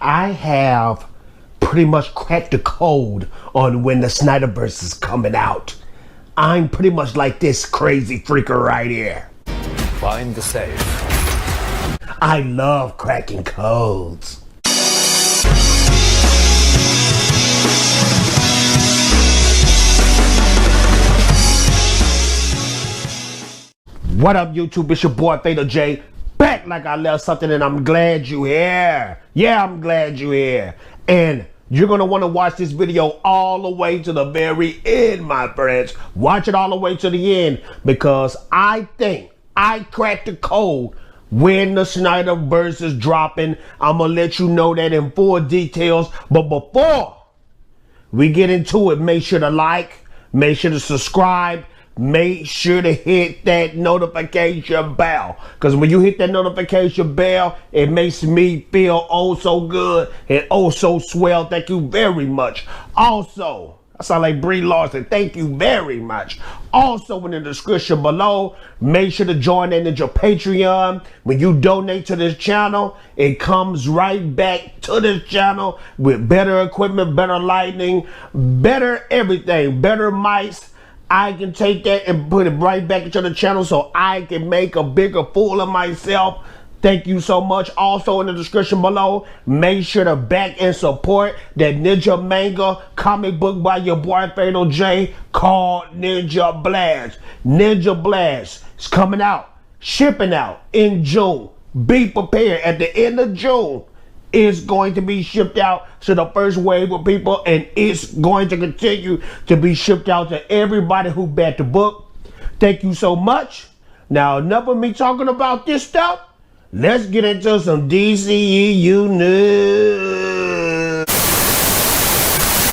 I have pretty much cracked the code on when the Snyderverse is coming out. I'm pretty much like this crazy freaker right here. Find the safe. I love cracking codes. What up, YouTube? It's your boy Fatal J, back like I left something, and I'm glad you here. Yeah, I'm glad you here. And you're gonna want to watch this video all the way to the very end, my friends. Watch it all the way to the end, because I think I cracked the code when the Snyderverse is dropping. I'm gonna let you know that in full details. But before we get into it, make sure to like, make sure to subscribe, make sure to hit that notification bell, because when you hit that notification bell, it makes me feel oh so good and oh so swell. Thank you very much. Also, I sound like Brie Larson. Thank you very much. Also, in the description below, make sure to join in your Patreon. When you donate to this channel, it comes right back to this channel with better equipment, better lighting, better everything, better mics. I can take that and put it right back into the channel so I can make a bigger fool of myself. Thank you so much. Also, in the description below, make sure to back and support that Ninja manga comic book by your boy Fatal J called Ninja Blast. Ninja Blast is coming out, shipping out in June. Be prepared. At the end of June, it's going to be shipped out to the first wave of people, and it's going to continue to be shipped out to everybody who backed the book. Thank you so much. Now, enough of me talking about this stuff. Let's get into some DCEU news.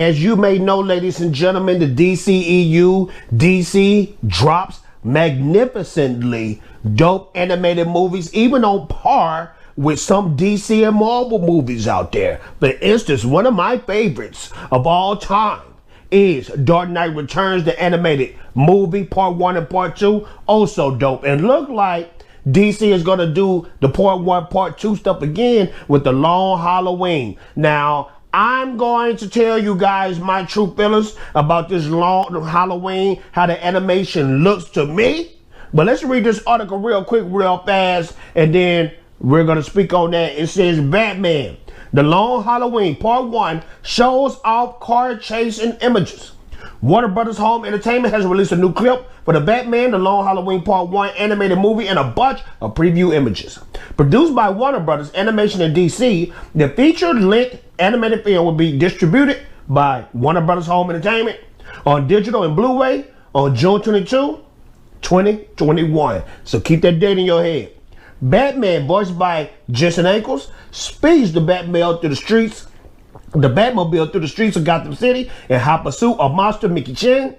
As you may know, ladies and gentlemen, the DCEU, DC drops magnificently dope animated movies, even on par with some DC and Marvel movies out there. For instance, one of my favorites of all time is Dark Knight Returns, the animated movie, part 1 and part 2. Also dope. And look like DC is going to do the part 1, part 2 stuff again with the Long Halloween. Now, I'm going to tell you guys my true feelings about this Long Halloween, how the animation looks to me. But let's read this article real quick, real fast, and then we're going to speak on that. It says, Batman, The Long Halloween Part 1 shows off car chasing images. Warner Brothers Home Entertainment has released a new clip for the Batman, The Long Halloween Part 1 animated movie and a bunch of preview images. Produced by Warner Brothers Animation and DC, the feature-length animated film will be distributed by Warner Brothers Home Entertainment on digital and Blu-ray on June 22, 2021. So keep that date in your head. Batman, voiced by Jensen Ackles, speeds the Batmobile through the streets of Gotham City in hot pursuit of monster Mickey Chen.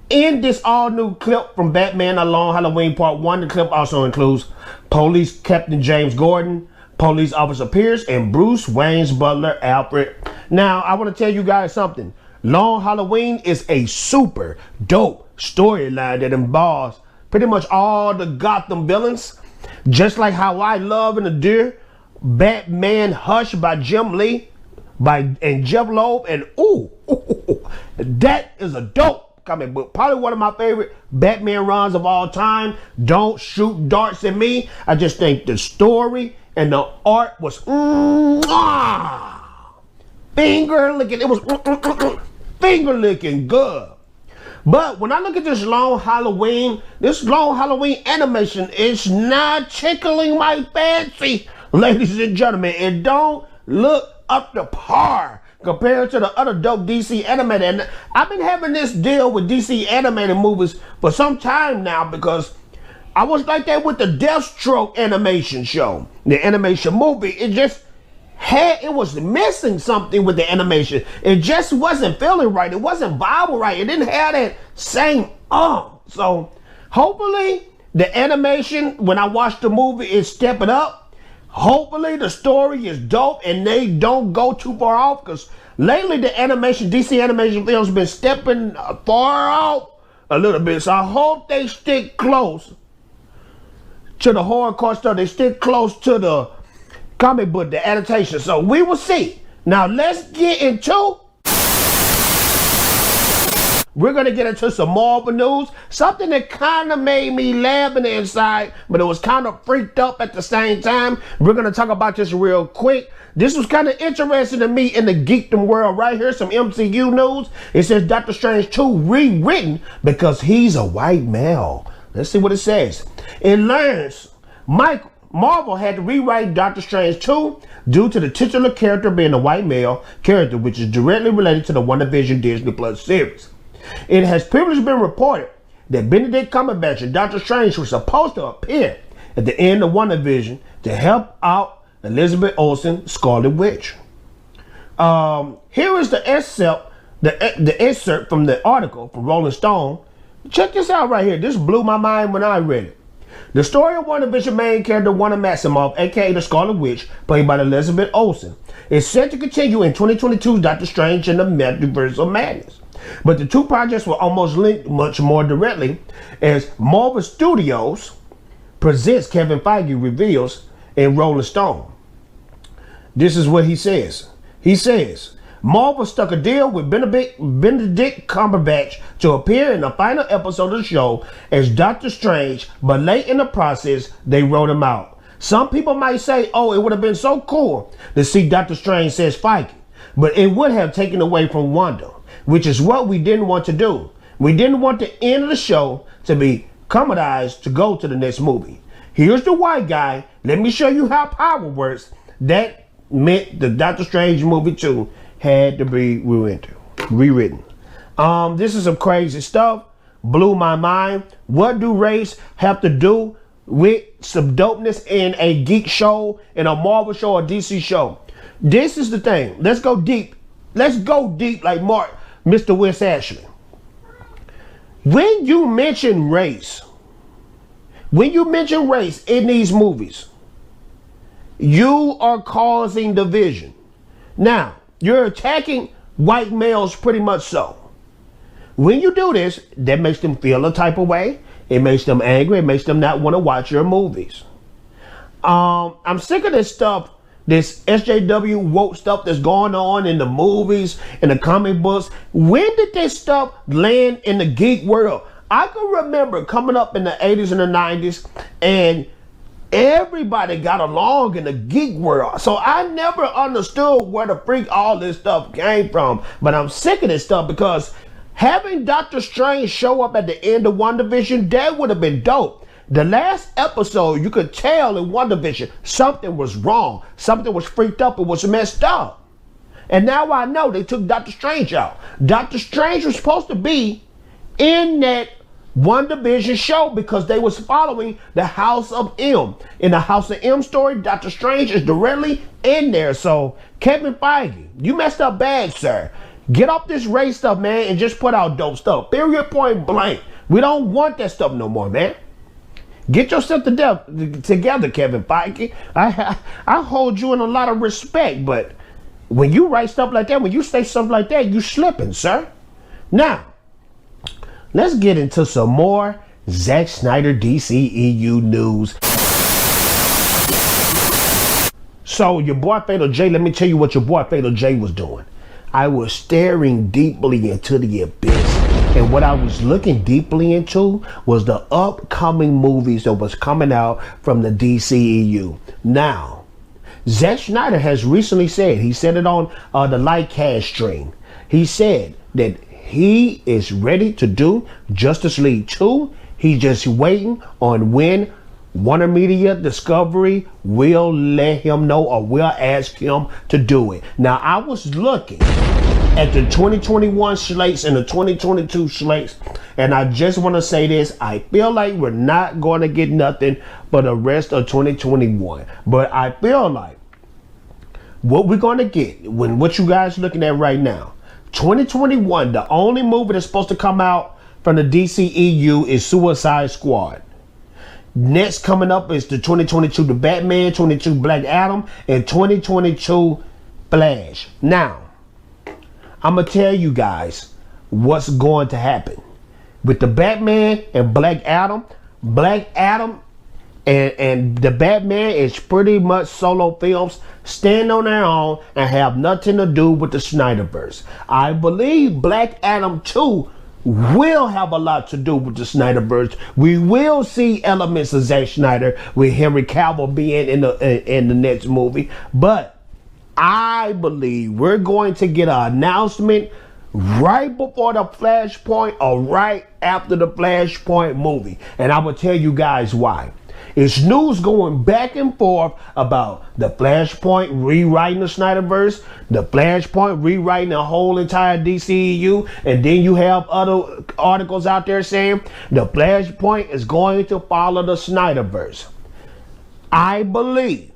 In this all-new clip from Batman, A Long Halloween Part 1, the clip also includes Police Captain James Gordon, Police Officer Pierce, and Bruce Wayne's butler, Alfred. Now, I want to tell you guys something. Long Halloween is a super dope storyline that involves pretty much all the Gotham villains. Just like how I love and adore Batman Hush by Jim Lee and Jeff Loeb, and that is a dope comic book. Probably one of my favorite Batman runs of all time. Don't shoot darts at me. I just think the story and the art was finger licking. It was finger licking good. But when I look at this Long Halloween animation is not tickling my fancy, ladies and gentlemen. It don't look up to par compared to the other dope DC animated. And I've been having this deal with DC animated movies for some time now, because I was like that with the Deathstroke animation show, the animation movie. It was missing something with the animation. It just wasn't feeling right. It wasn't viable right. It didn't have that same So hopefully the animation, when I watch the movie, is stepping up. Hopefully the story is dope and they don't go too far off, because lately the DC animation films been stepping far off a little bit. So I hope they stick close to the hardcore stuff. They stick close to the comic book, the adaptation. So we will see. Now let's get into. We're going to get into some Marvel news. Something that kind of made me laugh in the inside, but it was kind of freaked up at the same time. We're going to talk about this real quick. This was kind of interesting to me in the geekdom world. Right here, some MCU news. It says Doctor Strange 2 rewritten because he's a white male. Let's see what it says. It learns Marvel had to rewrite Doctor Strange 2 due to the titular character being a white male character, which is directly related to the WandaVision Disney Plus series. It has previously been reported that Benedict Cumberbatch and Doctor Strange were supposed to appear at the end of WandaVision to help out Elizabeth Olsen, Scarlet Witch. Here is the excerpt from the article from Rolling Stone. Check this out right here. This blew my mind when I read it. The story of WandaVision main character Wanda Maximoff, aka the Scarlet Witch, played by Elizabeth Olsen, is set to continue in 2022's Doctor Strange and the Multiverse of Madness. But the two projects were almost linked much more directly, as Marvel Studios presents, Kevin Feige reveals in Rolling Stone. This is what he says. He says, Marvel struck a deal with Benedict Cumberbatch to appear in the final episode of the show as Doctor Strange, but late in the process, they wrote him out. Some people might say, oh, it would have been so cool to see Doctor Strange, says Feige, but it would have taken away from Wanda, which is what we didn't want to do. We didn't want the end of the show to be commodized to go to the next movie. Here's the white guy. Let me show you how power works. That meant the Doctor Strange movie 2 had to be rewritten. This is some crazy stuff. Blew my mind. What do race have to do with some dopeness in a geek show, in a Marvel show, or DC show? This is the thing. Let's go deep. Let's go deep like Mr. Wes Ashley. When you mention race in these movies, you are causing division. Now, you're attacking white males pretty much so. When you do this, that makes them feel a type of way. It makes them angry. It makes them not want to watch your movies. I'm sick of this stuff, this SJW woke stuff that's going on in the movies, in the comic books. When did this stuff land in the geek world? I can remember coming up in the 80s and the 90s, and everybody got along in the geek world. So I never understood where the freak all this stuff came from. But I'm sick of this stuff, because having Doctor Strange show up at the end of WandaVision, that would have been dope. The last episode, you could tell in WandaVision something was wrong. Something was freaked up. It was messed up. And now I know they took Doctor Strange out. Doctor Strange was supposed to be in that WandaVision show because they was following the House of M. In the House of M story, Doctor Strange is directly in there. So, Kevin Feige, you messed up bad, sir. Get off this race stuff, man, and just put out dope stuff. Period, point blank. We don't want that stuff no more, man. Get yourself together, Kevin Feige. I hold you in a lot of respect, but when you write stuff like that, when you say stuff like that, you slipping, sir. Now, let's get into some more Zack Snyder DCEU news. So, your boy Fatal J, let me tell you what your boy Fatal J was doing. I was staring deeply into the abyss. And what I was looking deeply into was the upcoming movies that was coming out from the DCEU. Now, Zack Snyder has recently said, he said it on the Lightcast stream. He said that he is ready to do Justice League 2. He's just waiting on when Warner Media Discovery will let him know or will ask him to do it. Now, I was looking at the 2021 slates and the 2022 slates, and I just want to say this. I feel like we're not going to get nothing but the rest of 2021. But I feel like what we're going to get, what you guys looking at right now, 2021, the only movie that's supposed to come out from the DCEU is Suicide Squad. Next coming up is the 2022 The Batman, 2022 Black Adam, and 2022 Flash. Now, I'm going to tell you guys what's going to happen. With the Batman and Black Adam And the Batman is pretty much solo films, stand on their own and have nothing to do with the Snyderverse. I believe Black Adam 2 will have a lot to do with the Snyderverse. We will see elements of Zack Snyder with Henry Cavill being in the next movie, but I believe we're going to get an announcement right before the Flashpoint or right after the Flashpoint movie, and I will tell you guys why. It's news going back and forth about the Flashpoint rewriting the Snyderverse, the Flashpoint rewriting the whole entire DCEU, and then you have other articles out there saying the Flashpoint is going to follow the Snyderverse. I believe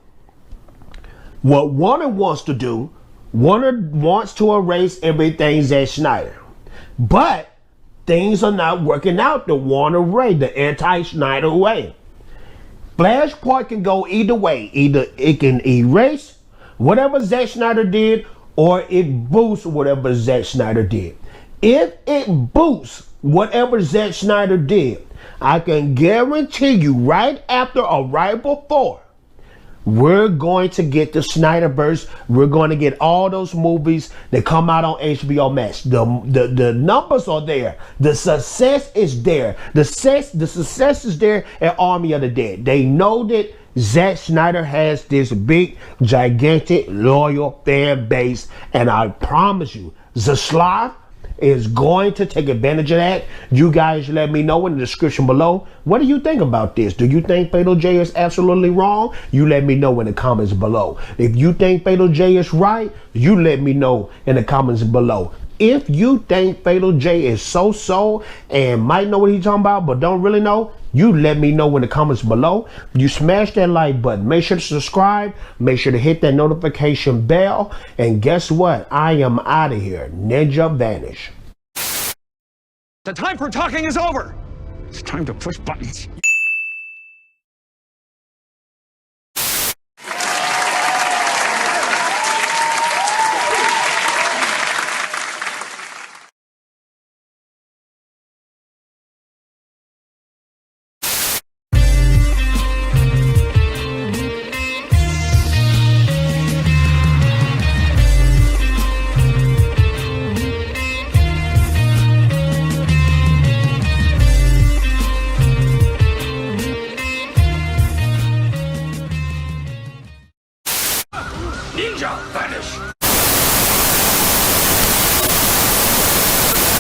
what Warner wants to do, Warner wants to erase everything Zack Snyder, but things are not working out the Warner way, the anti-Snyder way. Flashpoint can go either way. Either it can erase whatever Zack Snyder did, or it boosts whatever Zack Snyder did. If it boosts whatever Zack Snyder did, I can guarantee you right after or right before, we're going to get the Snyderverse. We're going to get all those movies that come out on HBO Max. The numbers are there. The success is there. The success is there at Army of the Dead. They know that Zack Snyder has this big, gigantic, loyal fan base. And I promise you, Zaslav is going to take advantage of that. You guys let me know in the description below. What do you think about this? Do you think Fatal J is absolutely wrong? You let me know in the comments below. If you think Fatal J is right, you let me know in the comments below. If you think Fatal J is so and might know what he's talking about but don't really know, you let me know in the comments below. You smash that like button. Make sure to subscribe. Make sure to hit that notification bell. And guess what? I am out of here. Ninja vanish. The time for talking is over. It's time to push buttons.